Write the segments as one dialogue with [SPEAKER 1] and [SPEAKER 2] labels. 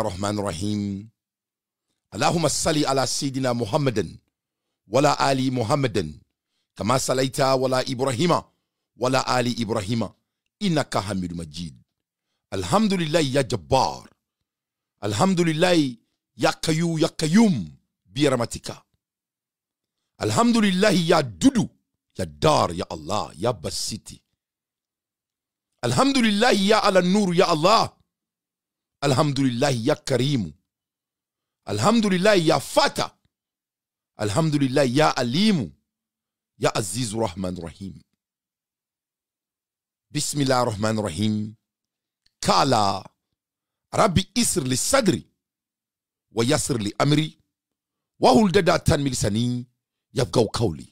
[SPEAKER 1] الرحمن الرحيم اللهم صل على سيدنا محمد ولا آل محمد كما صليت ولا إبراهيم ولا آل إبراهيم إنك حميد مجيد. الحمد لله يا جبار، الحمد لله يا قيوم برحمتك، الحمد لله يا دودو يا دار يا الله يا بسيتي، الحمد لله يا على النور يا الله، الحمد لله يا كريم، الحمد لله يا فاتح، الحمد لله يا عليم يا عزيز الرحمن الرحيم. بسم الله الرحمن الرحيم. قال ربي اسر لي صدري ويسر لي امري واحلل عقدة من لساني يفقهوا قولي.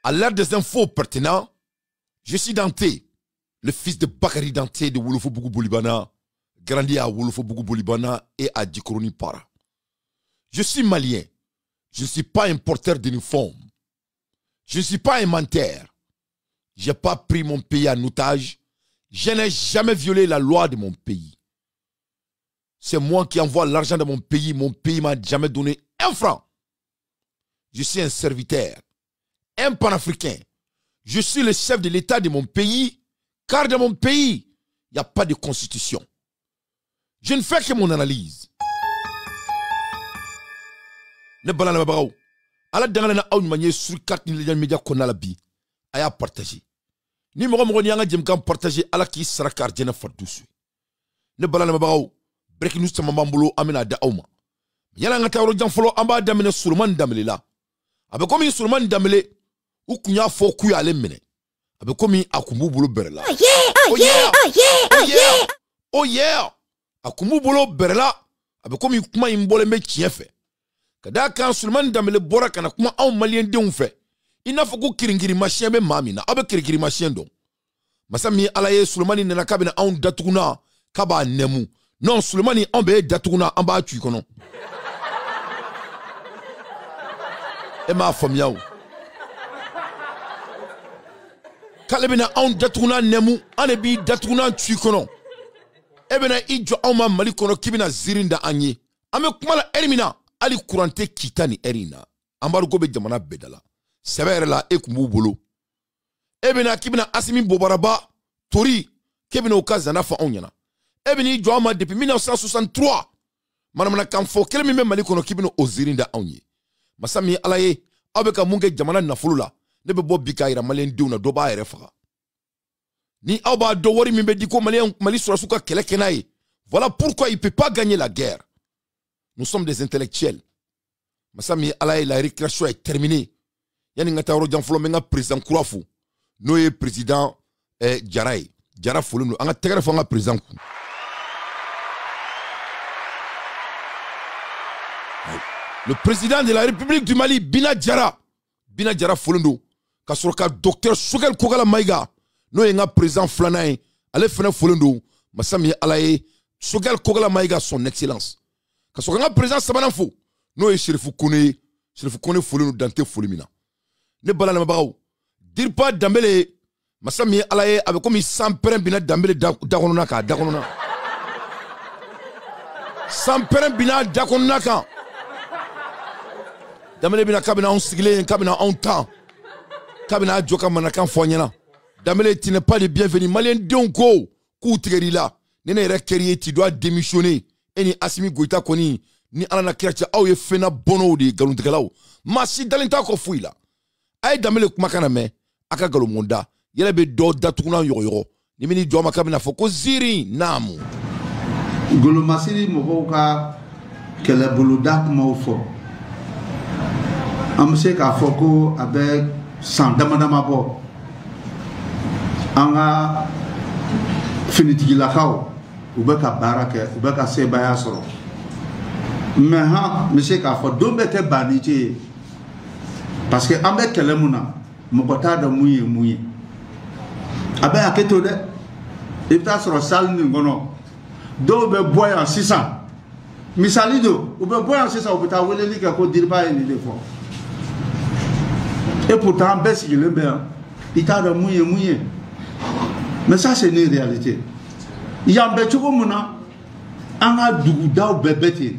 [SPEAKER 1] À l'heure des infos pertinents, je suis Danté, le fils de Bakary Danté de Wolof Bougou Boulibana, grandi à Wolof Bougou Boulibana et à Djikroni Para. Je suis malien, je ne suis pas un porteur d'uniforme, je ne suis pas un menteur, je n'ai pas pris mon pays en otage, je n'ai jamais violé la loi de mon pays. C'est moi qui envoie l'argent de mon pays m'a jamais donné un franc. Je suis un serviteur, un panafricain. Je suis le chef de l'État de mon pays, car dans mon pays, il n'y a pas de constitution. Je ne fais que mon analyse. Ne balana babao. Ala dangana na aw manier sur carte ni les médias qu'on a la bi. Aya partager. Ni mo mo nyanga jem kan partager ala ki sarakar jena fatusu. Ne balana babao. Breaking news sama mambulo amina da awma. Yana nga tawro jam folo amba damene Sulman Damele la. Abe komi Sulman Damele ou kunya fo kuya ale mene. Abe komi akumbu bolo berla. Oh yeah, oh yeah, oh yeah, oh yeah. Oh yeah. Akumbu bolo berla. Abe komi kuma imbole me chiefe. Kada kan Sulman Damele bora kana kuma aw malien de unfe. Ina fo ko kiringiri machien be mamina. Abe kiringiri machien don. Masami alaye Sulmani nena kabina aw datuguna kaba nemu. Non, Sulmani on be datuguna amba tu kono. E ma famia ou. Kalebina on datuguna nemu, ane bi datuguna tu kono. Ebena ijo oma mali kono kibina zirinda anye. Ame kumala elimina ali kurante kitani erina. Ambaru gobe jamana bedala. Sebere la ekumbu bolo. Ebena kibina asimi bobaraba tori kebina okazana fa onyana. Ebeni Joama depuis 1963. Manamana kamfo kele mi mali kono kibino ozirinda onye. Masami alaye abeka munge jamana na fulula. Nebe bo bika ira malien diuna doba ere faga. Ni aba do wori mi diko mali surasuka kele kenaye. Voilà pourquoi il peut pas gagner la guerre. Nous sommes des intellectuels. Masami alaye la récréation est terminée. Yani ngata ro janflo menga président Kourafu. Noye président Djaraï. Djara fulunu anga tegere fanga président. Le président de la République du Mali, Bina Djara Folundo, Kasoroka docteur Sogel Kogala Maïga, no yenga président Flanae, ale fene Folundo, Masami Alaye, Sogel Kogala Maïga, son excellence. Kasoroka président Sabanafo, no ye Chérifou Kone Folundo Dante Folimina. Ne balana mabao, dire pas Dambele, Masami Alaye, avec comme il s'emperen Bina Dambele Dakononaka, Dakonona. S'emperen Bina Dakononaka. Damele bina kabina on sigile kabina on temps kabina joka manakan fonyana Damele tu n'es pas le bienvenu malien donko ku tigeri la nene rekeri tu dois démissionner eni Assimi Goïta koni ni alana kircha aw ye fena bono de galuntigalaw masi dalenta ko fuila ay Damele kuma kana me aka galo monda yele be do datuna yoyo ni mini joma kabina fo ko ziri namu
[SPEAKER 2] golo masiri mohoka kele buluda kuma fo amse ka foko avec sans damadama bo anga finitigi la khaw ubeka baraka ubeka sebaya soro mais ha monsieur ka fo dombe te banité parce que ambe kelemuna mokota da muyi abe aketo de ipta soro sal ni ngono do be boya 600 misali do ube boya 600 ubeta weleli ka ko dirba ni de fo. Et pourtant, il t'a de mouillé. Mais ça, c'est une réalité. yan bɛ cogo mun na an ka dugudaw bɛɛ bɛ ten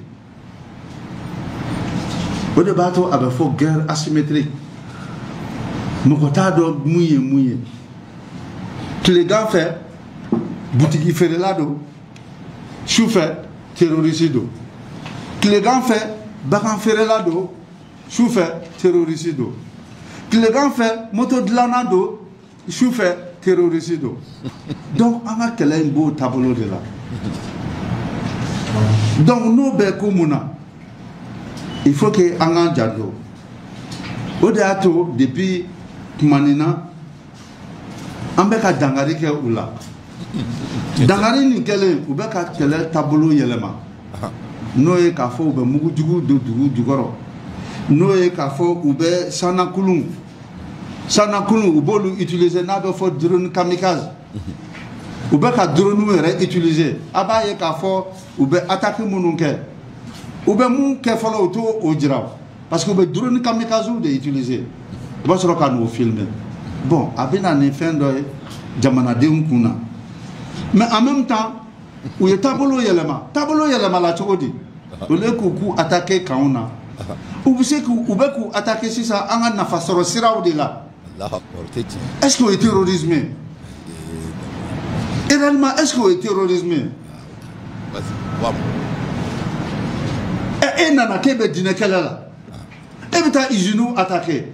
[SPEAKER 2] o de b'a to a bɛ fɔ guerre asymétrique mɔgɔ t'a dɔn mun ye mun ye tilegan fɛ butigi feerela don sufɛ terroriste don tilegan fɛ bagan feerela don sufɛ terroriste don tilegan fɛ moto dilanna don sufɛ terroriste don donc an ka kɛlɛ in b'o taabolo de la donc n'o bɛ ko mun na il faut que an k'an janto o de y'a to depuis tuma nin na an bɛ ka dankari kɛ u la dankari nin kɛlen u bɛ ka kɛlɛ taabolo yɛlɛma n'o ye k'a fɔ u bɛ mugujugu don dugu jukɔrɔ n'o ye k'a fɔ u bɛ sanakulun u b'olu utiliser n'a bɛ fɔ drone kamikaze u bɛ ka drone yɛrɛ utiliser a b'a ye k'a fɔ u bɛ attaque minnu kɛ u bɛ mun kɛ fɔlɔ u t'o jira parce que u bɛ drone kamikaze de utiliser u b'a sɔrɔ ka n'o filmer bon a bɛ na nin fɛn dɔ ye jamanadenw kun na mais en même temps u ye taabolo yɛlɛma la cogo di au lieu k'u attaquer kanw na u bɛ se k'u attaquer sisan an ka nafasɔrɔ siraw de la est-ce que o ye terrorisme ye et réellement est-ce que o ye terrorisme ye e nana k'e bɛ diinɛ kɛlɛ la e bɛ taa usine attaquer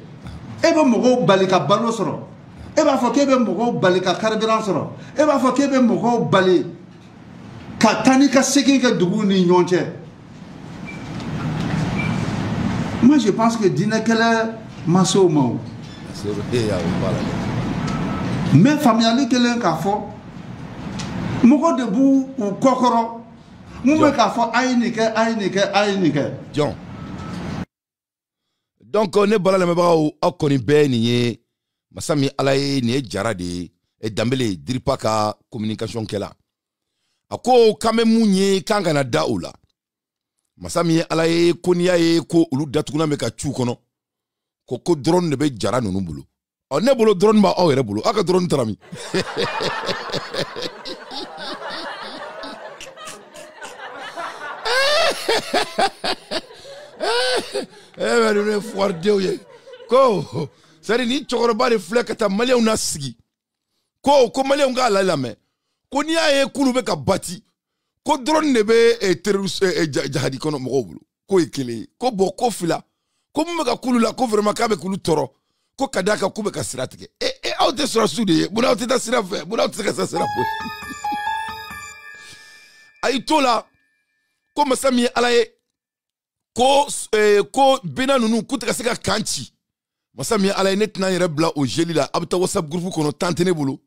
[SPEAKER 2] e bɛ mɔgɔw bali ka balo sɔrɔ e b'a fɔ k'e bɛ mɔgɔw bali ka carburant sɔrɔ e b'a fɔ k'e bɛ mɔgɔw bali ka taa ni ka segin kɛ duguw ni ɲɔgɔn cɛ moi je pense que diinɛ kɛlɛ ma se o ma o mais faamuyali kɛlen k'a fɔ mɔgɔ de b'u kɔkɔrɔ mun bɛ k'a fɔ a ye nin kɛ a ye nin kɛ a ye nin kɛ
[SPEAKER 1] John donc ne bala lamɛnbagaw aw kɔni bɛɛ nin ye masa min ala ye nin ye jara de ye Dembele Diripa ka communication kɛla a ko k'an bɛ mun ye k'an kana da o la masa min ye ala ye ko n'i y'a ye ko olu datugunan bɛ ka cu kɔnɔ ko drone de bɛ jara ninnu bolo ne bolo drone b'aw yɛrɛ bolo aw ka drone taara min mais nous ne foirdenw ye ko c'est à dire ni cɛkɔrɔba de filɛ ka taa maliyɛnw na sigi ko maliyɛnw k'a lamɛn ko n'i y'a ye k'olu bɛ ka bati ko drone de bɛ terroriste jahadi kɔnɔ mɔgɔw bolo ko ye kelen ye ko bon ko fila ko mun bɛ ka k'ulu la ko vraiment k'a bɛ k'ulu tɔɔrɔ ko ka d'a kan k'u bɛ ka sira tigɛ aw tɛ sɔrɔsiw de ye mun aw tɛ taa sira fɛ mun aw tɛ se ka taa sira foyi a y'i to la ko masa min ye ala ye ko bena ninnu k'u tɛ ka se ka kan ci masa min ye ala ye ne tɛna n yɛrɛ bila o jeli la a bɛ taa whatsapp groupe kɔnɔ tan tɛ ne bolo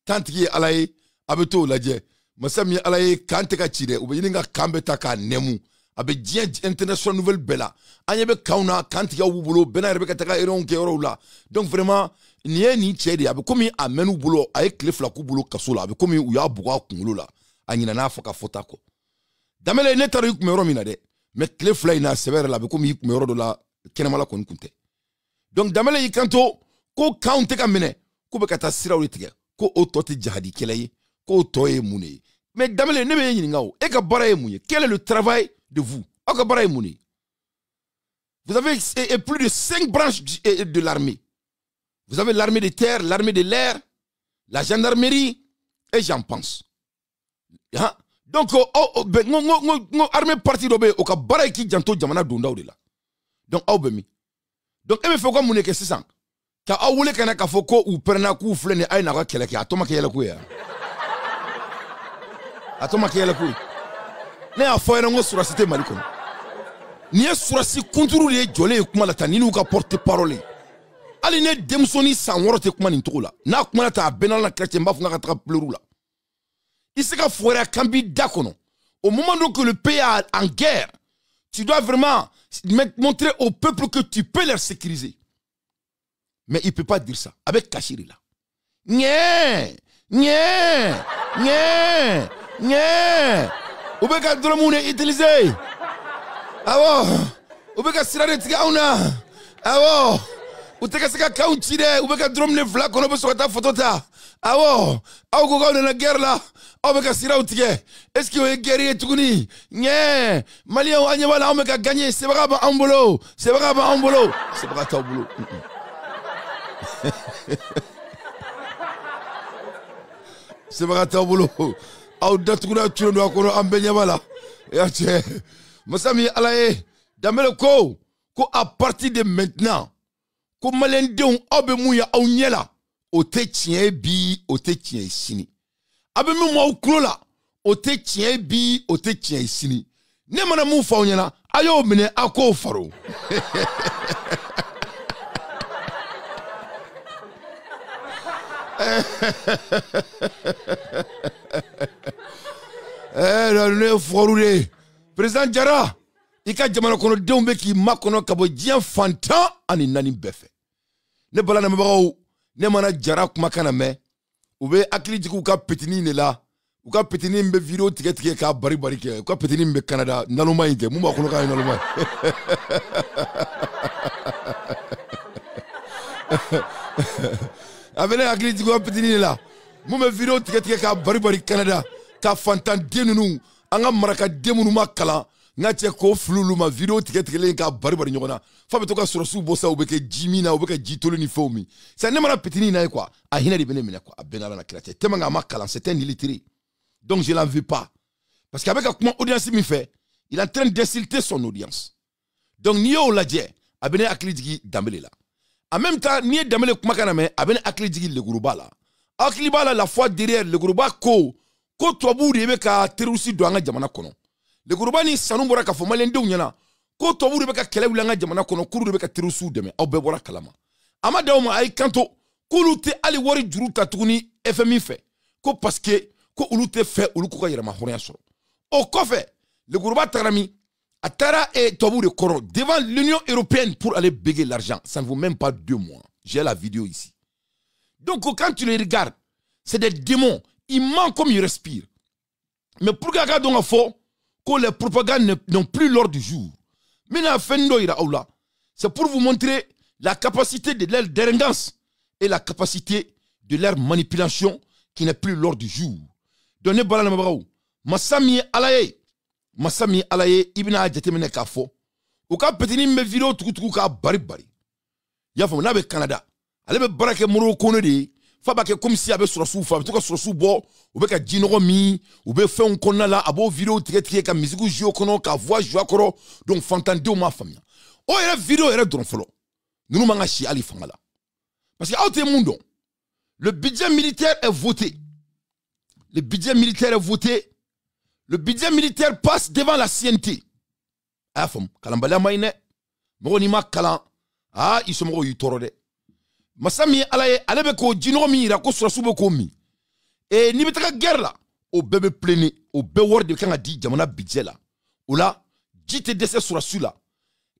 [SPEAKER 1] tan tigi ye ala ye a bɛ t'o lajɛ masa min ye ala ye kan tɛ ka ci dɛ u bɛ ɲini ka kan bɛ ta k'a nɛmu a bɛ diɲɛ international nouvelle bɛɛ la an ɲɛ bɛ kanw na kan tigiyaw b'u bolo bɛɛ n'a yɛrɛ bɛ ka taga erreurs kɛ yɔrɔw la donc vraiment nin ye nin cɛ de ye a bɛ komi a mɛn'u bolo a ye tile fila k'u bolo kaso la a bɛ komi u y'a bugɔ a kunkolo la a ɲinɛna a fɔ ka fɔta kɔ Dembele ne taara i kun bɛ yɔrɔ min na dɛ mais tile fila in na sɛbɛ yɛrɛ la a bɛ komi i kun bɛ yɔrɔ dɔ la kɛnɛmala kɔni kun tɛ donc Dembele y'i kanto ko kanw tɛ ka minɛ k'u bɛ ka taa siraw de tigɛ ko o tɔ tɛ jahadi kɛlɛ ye k'o tɔ ye mun de ye mais Dembele ne bɛ e ɲininka o e ka baara ye mun ye quel est le travail de vous aw ka baara ye mun de ye vous avez plus de 5 branches de l'armée vous avez l'armée de terre l'armée de l'air la gendarmerie et j'en pense hein? Donc armée parti dɔ bɛ yen o ka baara ye k'i janto jamana dondaw de la donc aw bɛ min donc e bɛ fɛ ka mun de kɛ sisan ka aw wele ka na k'a fɔ ko u pɛrɛnna k'u filɛ nin ye a ye n'a ka kɛlɛ kɛ a tɔ ma kɛ yɛlɛko ye a tɔ ma kɛ yɛlɛko ye ne y'a fɔ yɛrɛ n ko surasi tɛ Mali kɔnɔ nin ye surasi kunturu de ye jɔlen ye kuma la tan ni n'u ka porte parole ye hali ne denmusonin san 6 tɛ kuma nin cogo la n'a kumana tan a bɛnna la chrétien n b'a fɔ n ka taga pleurer la il se ka fɔriya kan b'i da kɔnɔ au moment donc que le pays est en guerre tu dois vraiment montrer au peuple que tu peux les sécuriser mais il peut pas dire ça avec cacher là Nye u bɛ ka dɔrɔmw de utiliser awɔ u bɛ ka sira de tigɛ anw na awɔ u tɛ ka se ka kanw ci dɛ u bɛ ka dɔrɔm de fila kɔnɔ u bɛ sɔn ka taa photo ta Awo, aw ko kaw na guerre la. Aw be ka siraw tigɛ. Est-ce que o ye guerre ye tuguni? Nyɛ, Malien an ɲɛ b'a la, an be ka gagner. Sebaga bɛ an bolo. Sebaga bɛ an bolo. Sebaga t'aw bolo. Sebaga t'aw bolo. Aw datuguna tulen do a kɔnɔ, an bɛ ɲɛ b'a la. Ya cɛ. Masa min ye Ala ye, Dembele ko à partir de maintenant, ko Malien denw aw be mun ye aw ɲɛ la. O tɛ tiɲɛ bi, o tɛ tiɲɛ sini. A bɛ min m'aw kulo la, o tɛ tiɲɛ bi, o tɛ tiɲɛ sini. Ne mana mun fɔ aw ɲɛna, a y'o minɛ a k'o faro. Ne ye fɔru de. Président Jara, i ka jamana kɔnɔdenw bɛ k'i makɔnɔ ka bɔ diɲɛ fantan ani naani bɛɛ fɛ. Ne bala lamɛnbagaw, ne mana Jara kumakan na mɛn, u bɛ hakili jigin u ka petinin de la. U ka petinin bɛ vidéo tigɛ tigɛ k'a bari bari kɛ. U ka petinin bɛ Canada, naloma in tɛ. Mun b'a kɔnɔ k'a ye naloma ye. A bɛ ne hakili jigin u ka petinin de la. Mun bɛ vidéo tigɛ tigɛ k'a bari bari Canada, ka fantan den ninnu, an ka maraka den minnu ma kalan, n ka cɛ k'o fili olu ma vidéo tigɛ tigɛlen k'a bari bari ɲɔgɔn na. F'a bɛ to ka sɔrɔsiw bɔ sa, u bɛ kɛ ji min na, u bɛ kɛ ji tolo ni fɛnw min. Ça ne mana petinin na ye quoi, a hinɛ de bɛ ne minɛ quoi, a bɛn n'Ala na kira cɛ. Tellement a ma kalan, c'est un illettré. Donc je l'en veux pas. Parce qu'avec un comment audience mi fait, il est en train d'insulter son audience. Donc ni yo lajɛ, a bɛ ne hakili jigin Dembele la. En même temps, ni ye Dembele kumakan na mɛn, a bɛ ne hakili jigin Legourba la. Hakili b'a la fois derrière Legourba ko tubabuw de bɛ ka terroriste don an ka jamana kɔnɔ. Legourba ni sanu bɔra k'a fɔ Malien denw ɲɛna ko tubabuw de bɛ ka kɛlɛ wuli an ka jamana kɔnɔ, k'olu de bɛ ka terroriste dɛmɛ. Aw bɛɛ bɔra kalama. A ma d'aw ma, a y'i kanto k'olu tɛ hali wari juru ta tuguni FMI fɛ, ko parce que ko olu tɛ fɛ olu k'u ka yɛrɛma hɔrɔnya sɔrɔ. O kɔfɛ, Legourba tagara min? A taara tubabuw de kɔrɔ devant l'Union européenne pour aller béguer l'argent. Ça ne vaut même pas 2 mois. J'ai la vidéo ici. Donc quand tu les regardes, c'est des démons. Ils mentent comme ils respirent. Mais pour que donc à fond, que les propagandes n'ont plus l'ordre du jour. C'est pour vous montrer la capacité de leur déringance et la capacité de leur manipulation qui n'est plus l'ordre du jour. Donnez bala na mabaou. Masami alaye. Masami alaye ibina jatemene ka fo. O ka petini me vidéo tukutuku ka bari bari. Ya fo na be Canada. Ale be barake moro kono de. Fa ba ke comme si abe surasu fa to ka surasu bo ou be ka jinogo mi ou be fe on konna la abo vidéo tigɛ ka musique jouer kono ka voix jouer koro donc fantande o ma famia. O era vidéo era dron folo. Nous manga chi ali fangala. Parce que a te mundo. Le budget militaire est voté. Le budget militaire est voté. Le budget militaire passe devant la CNT. Ah fam kalambala mayne mo ni ma kala ah ils sont mo yitoro de. Masami alaye alebe ko jino mi ra ko surasu be ko mi e ni bitaka guerre la o bebe plené o be word kan di jamana budget la o la jite de ce surasu la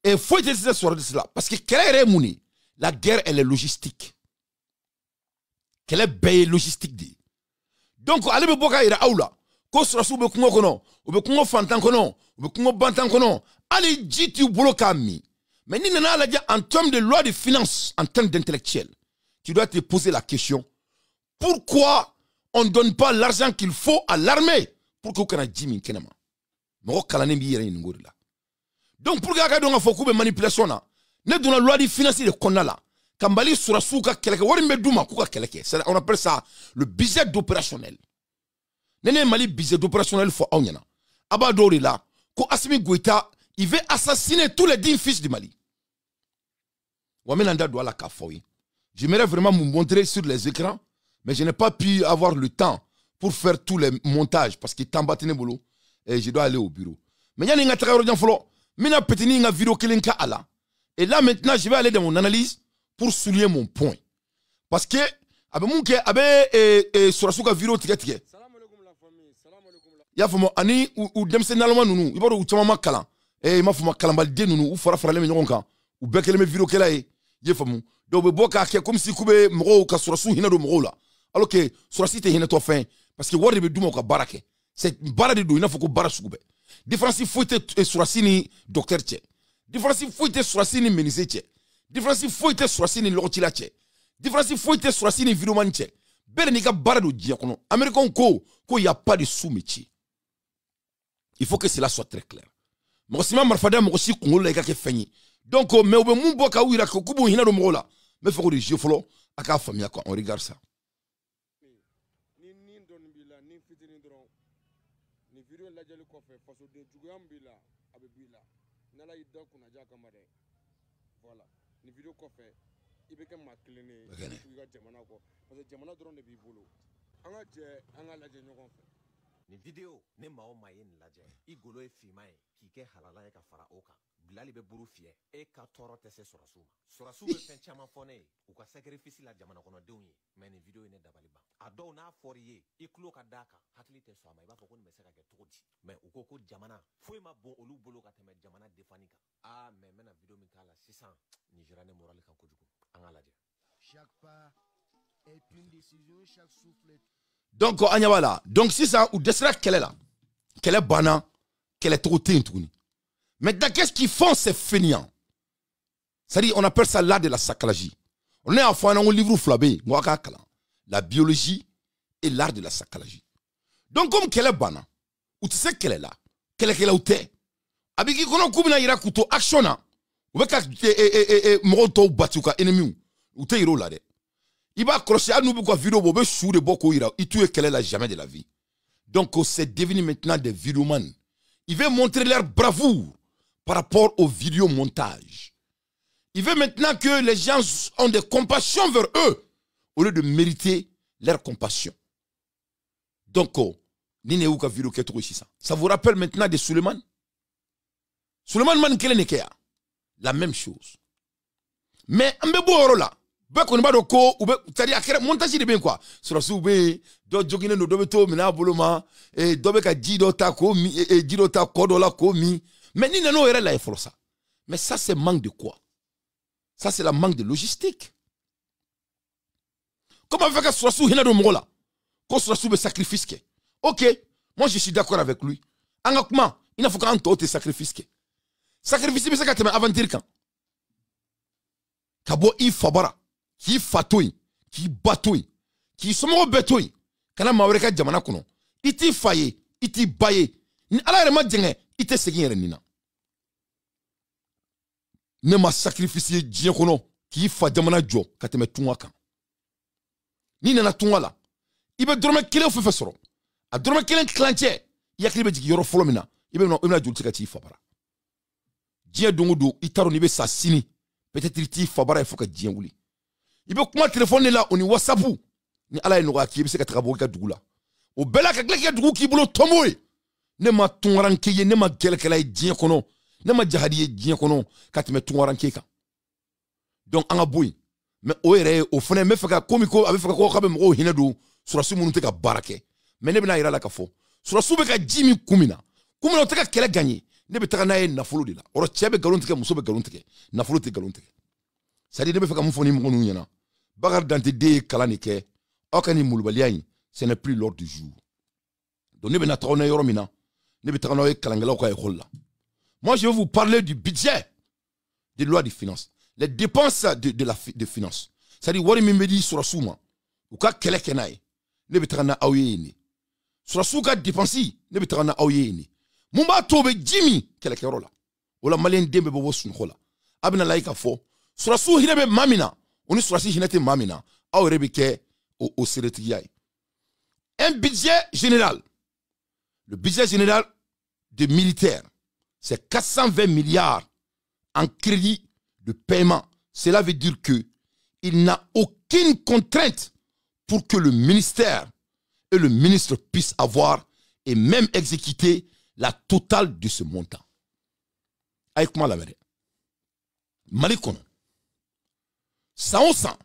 [SPEAKER 1] et faut de ce surasu la parce que quelle est muni la guerre elle est logistique quelle est baye logistique di donc alebe boka ira aula ko surasu be kungo kono o be kungo fantan kono o be kungo bantan kono ali jiti bolo kami. Mais en termes de loi de finances, en termes d'intellectuel, tu dois te poser la question, pourquoi on ne donne pas l'argent qu'il faut à l'armée pour que vous Jimmy Kenema? Donc, pour que vous ayez une manipulation, ne donne la loi de finances de Konala. Kambali Surasuka Keleke, on appelle ça le budget d'opérationnel. Nene Mali budget d'opérationnel faut Aounyana. Abadori là, ko Assimi Goïta, il veut assassiner tous les 10 fils du Mali. J'aimerais vraiment vous montrer sur les écrans, mais je n'ai pas pu avoir le temps pour faire tous les montages parce que tant batine boulot et je dois aller au bureau. Mais il y a une vidéo et là maintenant je vais aller dans mon analyse pour souligner mon point. Parce que sur vidéo il y a ani ou demse nalama nunu ibaro u chama makala e ma fuma kalambal de nunu u fara fara le nyon kan u bekele me vidéo kela e ye famu do be boka ke comme si kube mro ka surasu hina do mro la alors que surasi te hina to fin parce que word be duma ka barake c'est barade do ina foko barasu kube différence foite surasi ni docteur che différence foite surasi ni menuisier che différence foite surasi ni lotila che différence foite surasi ni vidéoman che bere ni ka bara do diɲɛ kɔnɔ américain ko y a pas de sous-métier. Il faut que cela soit très clair. Mɔgɔ si ma marifa da mɔgɔ si kunkolo la i ka kɛ fɛn ye. Donc mais u bɛ mun bɔ ka u yira ko k'u b'u hinɛ don mɔgɔw la. N bɛ fɛ k'o de jouer fɔlɔ a k'a faamuya quoi. On regarde ça.
[SPEAKER 3] Ni video lajɛli kɔfɛ fasoden juguya min b'i la a bɛ b'i la n'ala y'i da kunnaja kama dɛ voilà ni video kɔfɛ i bɛ kɛ maa kilennen ye i ka jamana kɔ parce que jamana dɔrɔn de b'i bolo an ka jɛ an ka lajɛ ɲɔgɔn fɛ
[SPEAKER 4] ni video ne maa o maa ye nin lajɛ i golo ye finman ye k'i kɛ halala ye ka fara o kan bilali bɛ buru fiyɛ e ka tɔɔrɔ tɛ se sɔrɔsiw ma sɔrɔsiw bɛ fɛn caman fɔ ne ye u ka sacrifice la jamana kɔnɔdenw ye mais nin video ye ne dabali ban a dɔw n'a fɔr'i ye i tulo ka d'a kan hakili tɛ sɔn a ma i b'a fɔ ko nin bɛ se ka kɛ cogo di mais u ko jamana foyi ma bon olu bolo ka tɛmɛ jamana defani kan mais n bɛna video min k'a la sisan nin jira ne morali kan kojugu an k'a lajɛ.
[SPEAKER 5] Chaque pas est une décision, chaque souffle.
[SPEAKER 1] Donc an ɲɛ b'a la donc sisan u dɛsɛra kɛlɛ la kɛlɛ banna kɛlɛ cogo tɛ yen tuguni. Maintenant, qu'est-ce qu'ils font ces fainéants? C'est-à-dire, on appelle ça l'art de la sacralogie. On est en fait un livre flabé, la biologie et l'art de la sacralogie. Donc, comme qu'elle est banane, ou tu sais qu'elle est là, qu'elle est là où t'es. Avec qui qu'on a coupé na couteau action na, ou avec moto batuka ennemi ou t'es héros là de. Il va accrocher à nous pour vidéo bobe sous de boko ira, il tue qu'elle est là jamais de la vie. Donc, c'est devenu maintenant des vidéomans. Il veut montrer leur bravoure par rapport au vidéomontage. Il veut maintenant que les gens ont des compassions vers eux au lieu de mériter leur compassion. Donc, ça vous rappelle maintenant de Suleiman? Suleiman man Kelenekea. La même chose. Mais un bébé là. C'est-à-dire montage de bien quoi. Sur la soube, do jogine no dobeto mina boloma et dobeka jido ta komi et jido ta kodola komi. Mais ni nano era la ça. Mais ça c'est manque de quoi? Ça c'est la manque de logistique. Comment faire que soit sous hina do mola? Ko soit sous sacrifice ke. OK, moi je suis d'accord avec lui. Angakuma, il faut qu'on te sacrifice ke. Sacrifice mais ça ka te aventure quand. Kabo I fabara. Qui fatouille, qui batouille, qui somo betouille, kana mawreka jamana kono. Iti faye, iti baye. Ni ala rema djenge, ite segin renina. Ne ma sacrifice djien kono, qui fa jamana jo, kateme tunwa kan. Ni nana tunwa la. Ibe drome kile ou fefe soro. A drome kile klanche, yakribe jiki yoro folo mina. Ibe na julti kati fabara. Djien dongo do, itaro nibe sa sini. Peut-être iti fabara ifoka djien wuli. Il peut comment téléphone là on y WhatsApp ni ala eno ka ki be se ka trabo ka dugula o bela ka glek ya dugu ki bolo tomoy ne ma tunranke ye ne ma gelkela e dien kono ne ma jahadi e dien kono ka te me tunranke ka donc anga boy mais o ere o fene me faka komiko abe faka ko ka be mo hinedu sura su munu te ka barake mais ne bina ira la ka fo sura su be ka jimi kumina o te ka kele gagner ne be taka na e na folo de la oro chebe galonte ke muso be galonte ke na folo te galonte ça dit ne be faka mu foni mo nu nyana Bagar Dantede Kalanike, Okani Moulbaliaï, ce n'est plus l'ordre du jour. Donc, moi, je vais vous parler du budget des lois de finances. Les dépenses de finances. C'est-à-dire, Wari Mimedi sur la souma, ou ka Kelekenai, ne betrana aoyeni. Sur la souka dépensi, ne betrana aoyeni. Mumba tobe Jimmy Kelekerola. Ou la malien dembe bobo sunhola. Abna laika fo. Sur la sou hinebe mamina. On est sur la hinete mamina. A rebeke au seretiyai. Un budget général. Le budget général des militaires, c'est 420 milliards en crédit de paiement. Cela veut dire que il n'a aucune contrainte pour que le ministère et le ministre puissent avoir et même exécuter la totale de ce montant. Avec moi la vérité. Malikono. 100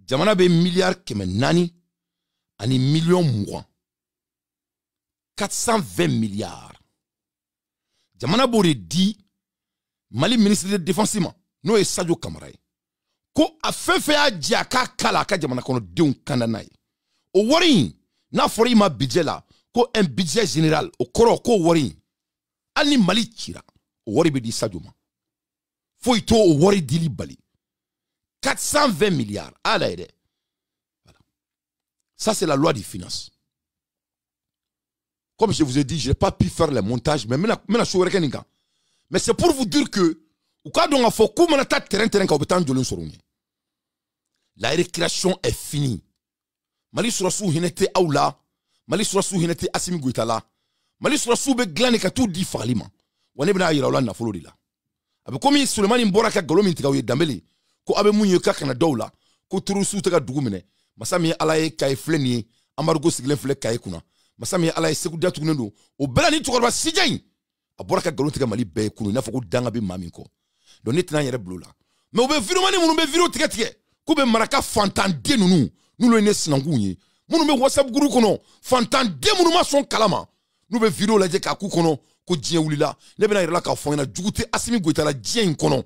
[SPEAKER 1] jamana be milliard keme nani ani million mouan 420 milliards jamana bore di Mali ministre de défense no e Sadio Kamara ko afefe a diaka kala ka jamana kono deun kananai o wori na fori ma budget la ko un budget général o koro ko wori ani Mali tira o wori be di Sadio ma Foito o wari dili bali 420 milliards ala ede Ça, c'est la loi des finances. Comme je vous ai dit, je n'ai pas pu faire les montages, mais mais c'est pour vous dire que la récréation est finie. Mali Sourassou hinete Aoula, Mali Sourassou hinete Assimi Goïtala, Mali Sourassou be glane ka tout di falima. Wane bena yira Ola na folodi la. Abe komi Sulemani Mbora ka galomi ntikawe dambeli, ko abe munye ka kana dawla, ko turusu teka dugumene. Masami alaye kaye fleni, amarugo siglen fle kaye kuna. Masami alaye seku datu kunendo, o bela ni tukorba sijayi. Abora ka galomi teka Mali be kunu, nafako danga be maminko. Donc net na yere blola. Mais on be viromani munu be viro tike tike. Ko be maraka fantande nunu. Nous le nez sinangounye. Nous me WhatsApp guru kono. Fantan de munu ma son kalama. Nous be vidéo la je ka ku kono ko dien wulila. Ne be na yirala ka fon na jugute Assimi Goïta la dien kono.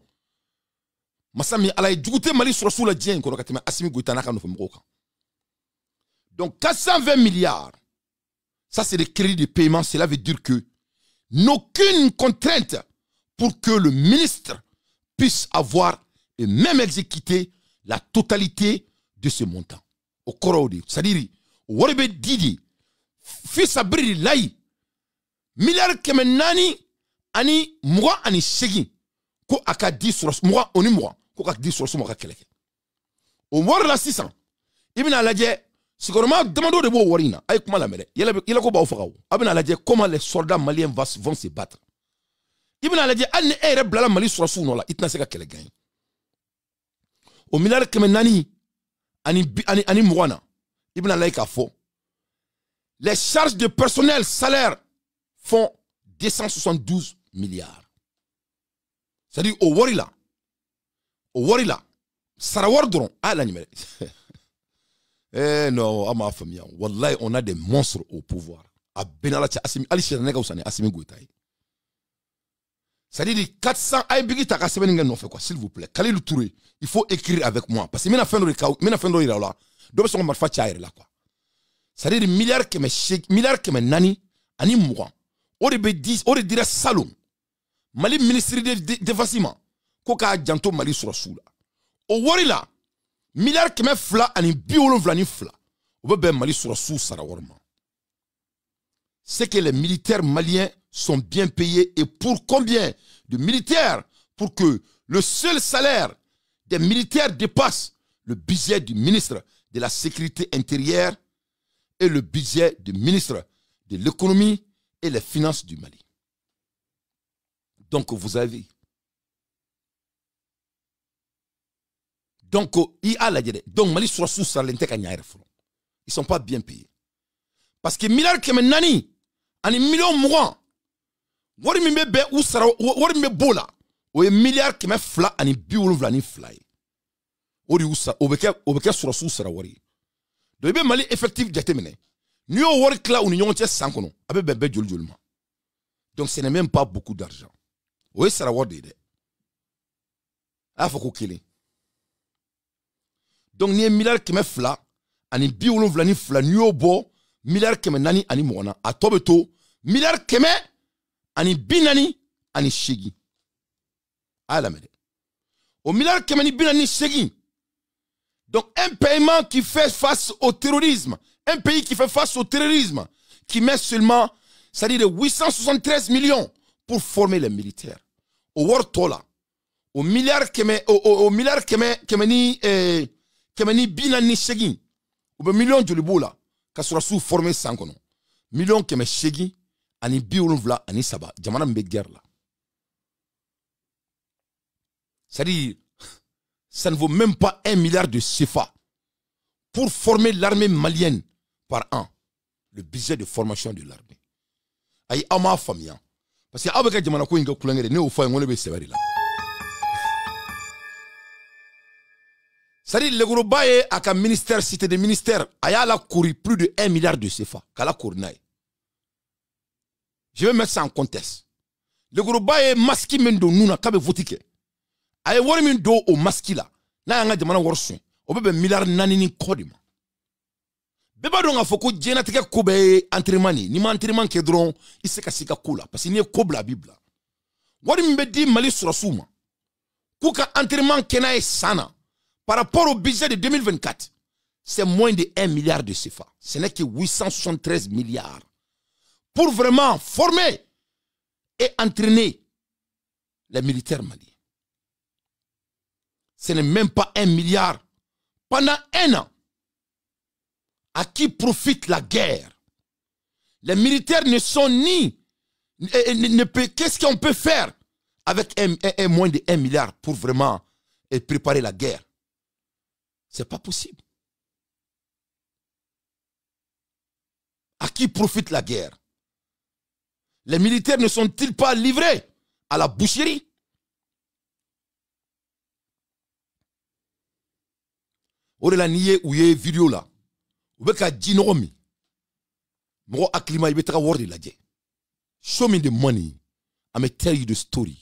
[SPEAKER 1] Masami ala jugute Mali Sourassou la dien kono katema Assimi Goïta na ka no fmoka. Donc 420 milliards. Ça c'est des crédits de paiement, cela veut dire que n'aucune contrainte pour que le ministre puisse avoir et même exécuter la totalité de ce montant. Au Korodi, c'est-à-dire, au Warebe Didi, fils abri lai, milliard kemenani, ani, moi, ani segi, ko aka di sur moi, oni moi, ko aka di sur moi, keleke. Au War la 600, ibn aladje, sigurement, demandons de beau warina, aïe, comment la mere, il a ko ba ofrao, ibn aladje, comment les soldats maliens vont se battre. Ibn aladje, ane ere blala Mali Sourassou non la, itna seka keleke. Au milliard kemenani, ani mwana ibn alaika fo les charges de personnel salaire font 272 milliards. C'est-à-dire au warila sarawar dron à la numéro. Eh non, ama famille wallahi on a des monstres au pouvoir a benala cha Assimi ali chenega usane Assimi Goïta. C'est-à-dire 400 ay bigi ta ka seben ngeen no fait quoi s'il vous plaît Khalilou Touré il faut écrire avec moi parce que mina fendo ira là do be so mar fa chaire là quoi. C'est-à-dire milliard que nani ani moi o de be 10 o de dire salon Mali ministre de défensement ko ka janto Mali Sourassou là o wori là milliard que me fla ani biolon vlani fla o be Mali Sourassou sara worma. C'est que les militaires maliens sont bien payés et pour combien de militaires pour que le seul salaire des militaires dépasse le budget du ministre de la Sécurité intérieure et le budget du ministre de l'économie et les finances du Mali. Donc vous avez donc Mali Sourassou ils sont pas bien payés parce que milliard que nani ani million mois wari mi be ou sara wari mi bola o e milliard keme fla ani biwulu vlani fly ori usa obeke Sourassou sara wari do be Mali effectif jatemene ni o wari kla ou ni nyonche sankono abe bebe joljolma. Donc ce n'est même pas beaucoup d'argent o e sara wari de afako kele. Donc ni milliard keme fla ani biwulu vlani fla ni o bo milliard keme nani ani mona atobeto milliard keme ani binani ani shegi ala mede au milliard keme ni binani shegi. Donc un paiement qui fait face au terrorisme, un pays qui fait face au terrorisme qui met seulement c'est-à-dire 873 millions pour former les militaires au Wortola au milliard keme au milliard keme ni binani shegi au million de libola ka Sourassou formé sankono million keme shegi ani bioluvla ani saba jamana mbe guerre là. C'est-à-dire ça ne vaut même pas 1 milliard de CFA pour former l'armée malienne par an, le budget de formation de l'armée. Aïe ama famia parce que abeka jamana ko inga kulangere ne o fa ngone be sebari là. C'est-à-dire le groupe baye aka ministère cité des ministères aya la couru plus de 1 milliard de CFA kala cournaï. Je vais mettre ça en contexte. Le groupe est masqué mendo nuna kabe votike. Aye wori min do o masqué là. Na yanga jamana worsun. Obebe milliard nanini kodima. Beba donga foko djena teke kobe entraînement ni ma entraînement ke dron iseka sika kula parce que ni ko bla bible. Wori mbe di Mali Sourassou ma. Kuka entraînement kena e sana par rapport au budget de 2024. c'est moins de 1 milliard de CFA. Ce n'est que 873 milliards. Pour vraiment former et entraîner les militaires maliens. Ce n'est même pas 1 milliard. Pendant 1 an, à qui profite la guerre? Les militaires ne sont ni... Qu'est-ce qu'on peut faire avec moins de 1 milliard pour vraiment préparer la guerre? Ce n'est pas possible. À qui profite la guerre? Les militaires ne sont-ils pas livrés à la boucherie? O de la niye ou ye vidéo là. Ou be ka djino mi. Mo aklima ibe taka word la je. Show me the money. I may tell you the story.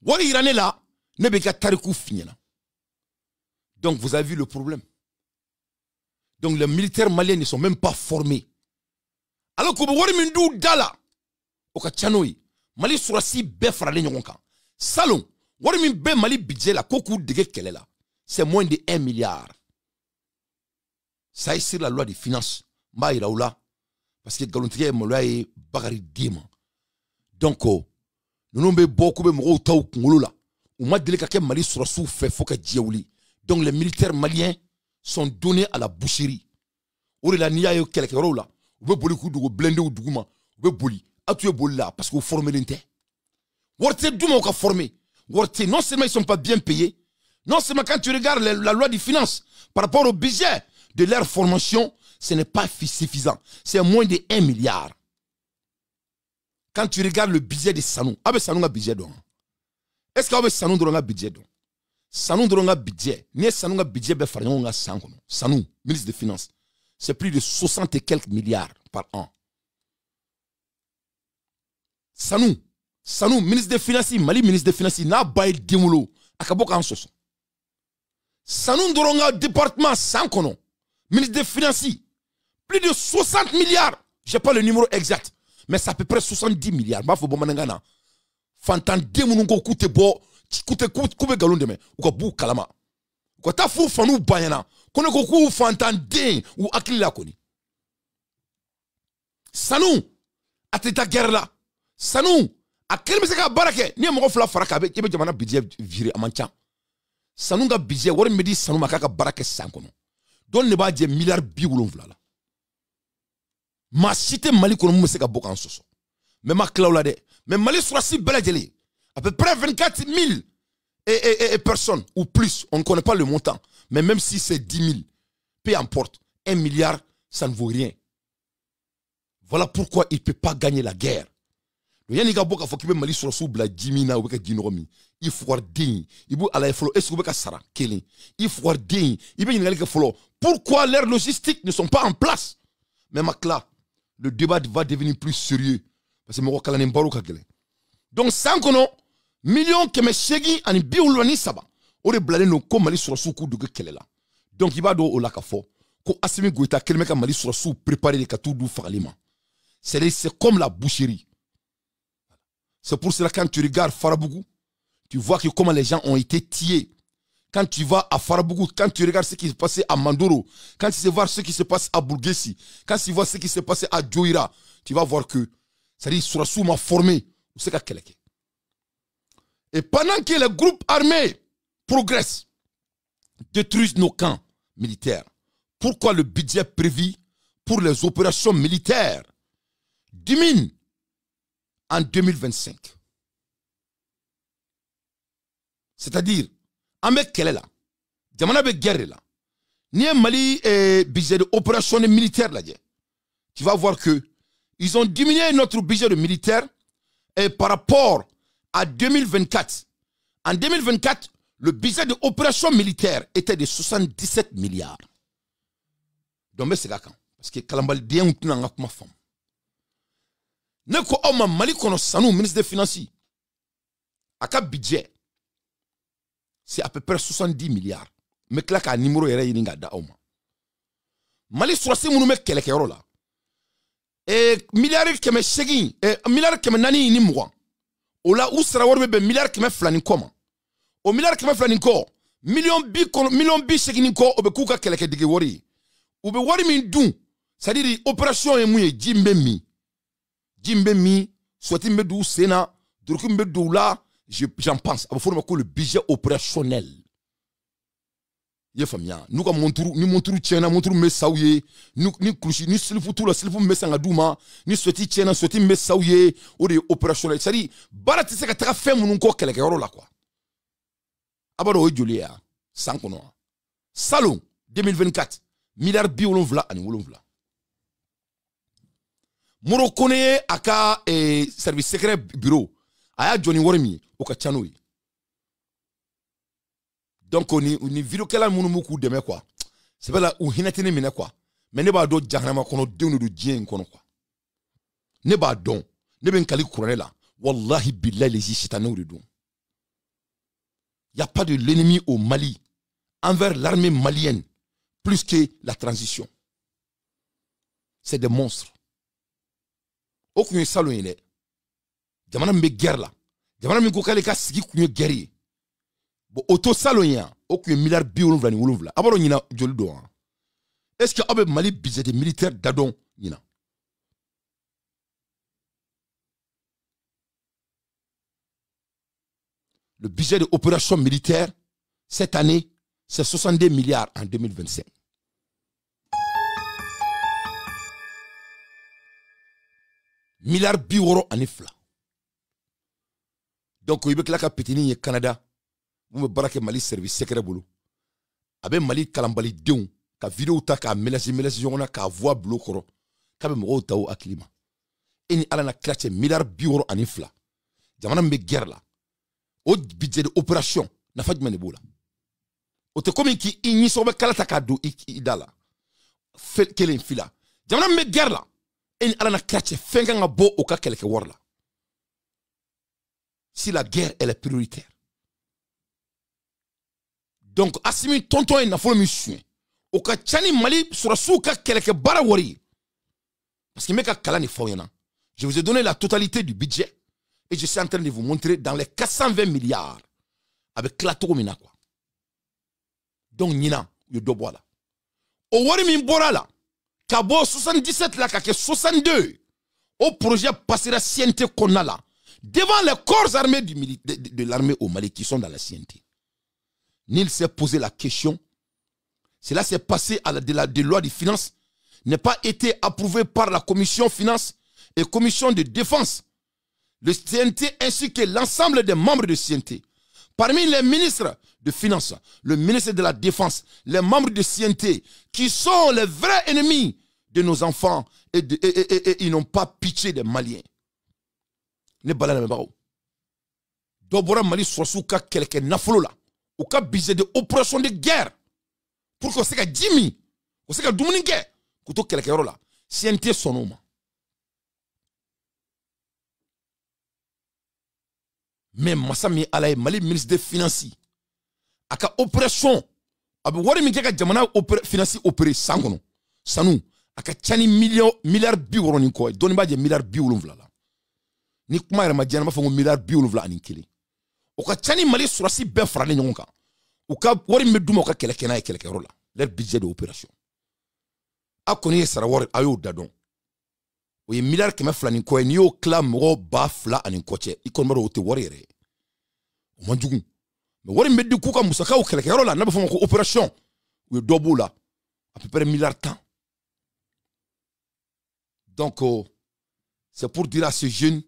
[SPEAKER 1] Word irane là ne be ka tarikou finyana. Donc vous avez vu le problème. Donc les militaires maliens ne sont même pas formés. Alors que word mindu dala o ka chanoi. Mali surasi be farale nyon kan. Salon word min be Mali budget la koku dege kele la. C'est moins de 1 milliard. Ça est sur la loi des finances. Parce que Galontier est loi est bagari dima. Donc, nous n'avons beaucoup de gens qui ont là. On m'a dit que Mali sera sous fait faut que Djaouli. Donc, les militaires maliens sont donnés à la boucherie. Ou la nia yo quelques euros là. Ou be boli coup de blender ou douguma. Ou be boli. A tu es boli là parce que vous formez l'inter. Worte douma ou ka formé. Worte non seulement ils sont pas bien payés. Non seulement quand tu regardes la loi des finances par rapport au budget de leur formation, ce n'est pas suffisant. C'est moins de 1 milliard. Quand tu regardes le budget de Sanou, Sanou a budget donc. Est-ce que Sanou a budget donc? Sanou a budget. Ni Sanou a budget be faryon nga sankono. Sanou, ministre des Finances, c'est plus de 60 et quelques milliards par an. Sanou, ministre des Finances, Mali ministre des Finances, n'a pas démolo. Akaboka en soso. Sanou Doronga département Sankono, ministre des Finances, plus de 60 milliards. Je n'ai pas le numéro exact, mais c'est à peu près 70 milliards. Mafo bomanangana. Fantan demunungo koute bo, koube galon deme, ou ko bou kalama. Ko ta fou fanou bayana, kone ko kou fantan den ou akili la koni. Sanou, ateta guerre là. Sanou, a quel mesaka barake, ni mo fla faraka be kebe jamana budget viré amancha. Sanou ga budget wori me di Sanou makaka barake sankono. Don ne ba je milliard bi wolonvla la. Ma cité Mali kono mo seka bokan soso. Mais ma claula de, mais Mali soit si beladjeli. À peu près 24 000 personnes ou plus, on ne connaît pas le montant, mais même si c'est 10 000, peu importe, 1 milliard, ça ne vaut rien. Voilà pourquoi il ne peut pas gagner la guerre. Il y a des gens qui ont Mali sur la Jimina ou Djinomi. Il faut voir digne. Il faut aller follow. Est-ce que Sara Kelly? Il faut voir digne. Il faut aller follow. Pourquoi leurs logistiques ne sont pas en place? Mais là, le débat va devenir plus sérieux. Parce que Moro Kalanem Baro Kagele. Donc, sans qu'on ait millions qui me chégui en bioloni saba. On est bladé nos comme Mali sur la sous de Kelela. Donc, il va do au lakafo. Ko asimi goita kelmeka Mali sur la sous préparer les katou du faralima. C'est comme la boucherie. C'est pour cela quand tu regardes Farabougou, tu vois que comment les gens ont été tués. Quand tu vas à Farabougou, quand tu regardes ce qui se passait à Mandoro, quand tu vois ce qui se passe à Bourgessi, quand tu vois ce qui se passait à Djoira, tu vas voir que, c'est-à-dire, Sourassou m'a formé. Et pendant que les groupes armés progressent, détruisent nos camps militaires, pourquoi le budget prévu pour les opérations militaires diminue en 2025? C'est-à-dire, avec quelle est là? Jamana be guerre là. Ni un Mali budget d'opération militaire là. Tu vas voir que ils ont diminué notre budget de militaire par rapport à 2024. En 2024, le budget d'opération militaire était de 77 milliards. Donc, c'est quand? Parce que Kalambal Dien ou Tunanga kuma femme. Neko Oma Mali kono Sanou, ministre des Finances. À quel budget? C'est à peu près 70 milliards. Mais là, un numéro est réuni da Oma. Mali soit si mon mec quelques euros là. Et milliards qui me chegin, milliards qui me nani ni moi. Ola où sera worbe milliards qui me flani comment? Au milliard qui me flani ko, million bi segini ko obe kuka keleke dige wari obe wari min dun c'est-à-dire opération e muye jimbe mi soit me dou sena durkum be dou là j'en pense aba forma ko le budget opérationnel ye famia nous ka monturu tiena monturu me sauye ni krushi ni silifu tout la silifu me sanga duma ni soti tiena soti me sauye o de opérationnel c'est-à-dire barati se ka tra fait mun ko keleke yoro la quoi abado o julia sankono salon 2024 milliard bi wolonvla ani wolonvla moro kone aka service secret bureau aya Johnny Wormi o ka chanoyi donc ni vidéo kala munu muku deme quoi c'est pas là où hinatini mine quoi mais ne ba do jahanama kono dewnu do jien kono quoi ne ba don ne ben kali couronner là wallahi billahi les shitano de don y a pas de l'ennemi au Mali envers l'armée malienne plus que la transition c'est des monstres aucun salon ine jamana mbe guerre là jamana mi ko kale ka sigi kunye guerre bo auto salonya aucun milliard bi wolonvla abaro nyina joli do est-ce que abe Mali budget militaire dadon nyina le budget de opération militaire cette année c'est 62 milliards en 2025 milliard bi woro anifla donc il be kla ka petini ye Canada vous me barake Mali service secret bolo abe Mali kalambali deun ka vidéo ta ka mélange jona ka voix blokoro ka be mo taw aklima eni ala na klache milliard bi woro anifla jamana mbe guerre la o budget de opération na fajmane bola o te komi ki inyi sobe kala ta ka do idala kelen fila jamana mbe guerre la eni ala na klache fenga nga bo o ka keleke worla si la guerre elle est prioritaire. Donc asimi tonton et nafolo mission o ka chani Mali sur souka keleke bara wori parce que meka kala ni foyana. Je vous ai donné la totalité du budget et je suis en train de vous montrer dans les 420 milliards avec la mina quoi. Donc nina yo do bola. O wori min bora la kabo 77 la ka ke 62 au projet passera CNT konna la devant les corps armés de l'armée au Mali qui sont dans la CNT. Nil s'est posé la question. Cela s'est passé à la loi de finances, n'est pas été approuvé par la commission finances et commission de défense. Le CNT ainsi que l'ensemble des membres de CNT. Parmi les ministres de finances, le ministre de la défense, les membres de CNT, qui sont les vrais ennemis de nos enfants et ils n'ont pas pitié des Maliens. Ne balana mebao dobora Mali sosuka kelke nafolo la o ka budget de opération de guerre pour que se ka jimi o se ka dumuni ke kuto kelke yoro la CNT sonoma mais masami alay Mali ministre des finances aka opération abu wari mi ke ka jamana finance opérer sangono sanu aka chani milliard bi woro ni ko doni ba je milliard bi wolonvla la ni kuma yɛrɛ ma diɲɛ ma fɔ ko milliard bi wolonvla ani kelen o ka ca ni Mali surasi bɛɛ faralen ɲɔgɔn kan u ka wari min bɛ d'u ma u ka kɛlɛ kɛ n'a ye kɛlɛkɛyɔrɔ la leur budget de opération a kɔni ye sara wari a y'o da dɔn o ye milliard 200 ni kɔ ye n'i y'o tila mɔgɔ 2000 ani kɔ cɛ i kɔni b'a dɔn o tɛ wari yɛrɛ ye o man jugu mais wari min bɛ di k'u ka musakaw kɛlɛkɛyɔrɔ la n'a bɛ fɔ o ma ko opération u ye dɔ b'o la à peu près milliard 10 donc c'est pour dire à ces jeunes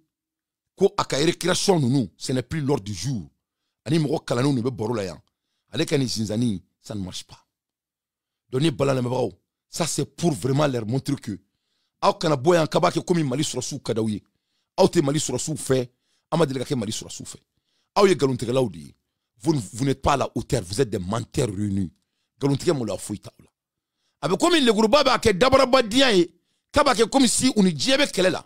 [SPEAKER 1] ko aka récréation nunu ce n'est plus l'ordre du jour ani moko kalanu ne be boro la yan ale kani zinzani ça ne marche pas donner bala na mabao ça c'est pour vraiment leur montrer que aw kana boyan kabake comme Mali sur sou kadawi aw te Mali sur sou fait amadi le ka Mali sur sou fait aw ye galonte laudi vous n'êtes pas à la hauteur vous êtes des menteurs réunis galonte mo la fuita la avec comme le groupe ba ke dabara badian e kabake comme si on diebe kelela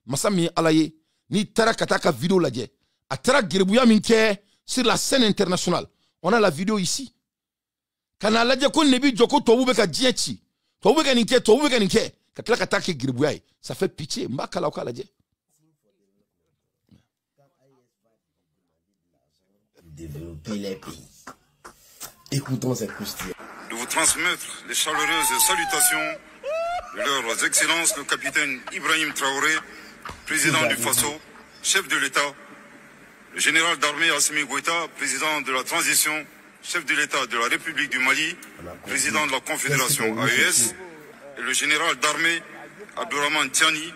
[SPEAKER 1] masami alaye ni tara kataka vidéo ladje a tara girbuya minke sur la scène internationale on a la vidéo ici kana ladje ko nebi joko to bube ka diechi to bube ka ninke ka tara kataka girbuya ça fait pitié mbaka la okala ladje
[SPEAKER 6] développer les pays Écoutons cette croustillante.
[SPEAKER 7] De vous transmettre les chaleureuses salutations de leurs excellences, le capitaine Ibrahim Traoré, président du Faso, chef de l'État, le général d'armée Assimi Goïta, président de la transition, chef de l'État de la République du Mali, président de la Confédération AES, et le général d'armée Abdourahmane Tiani,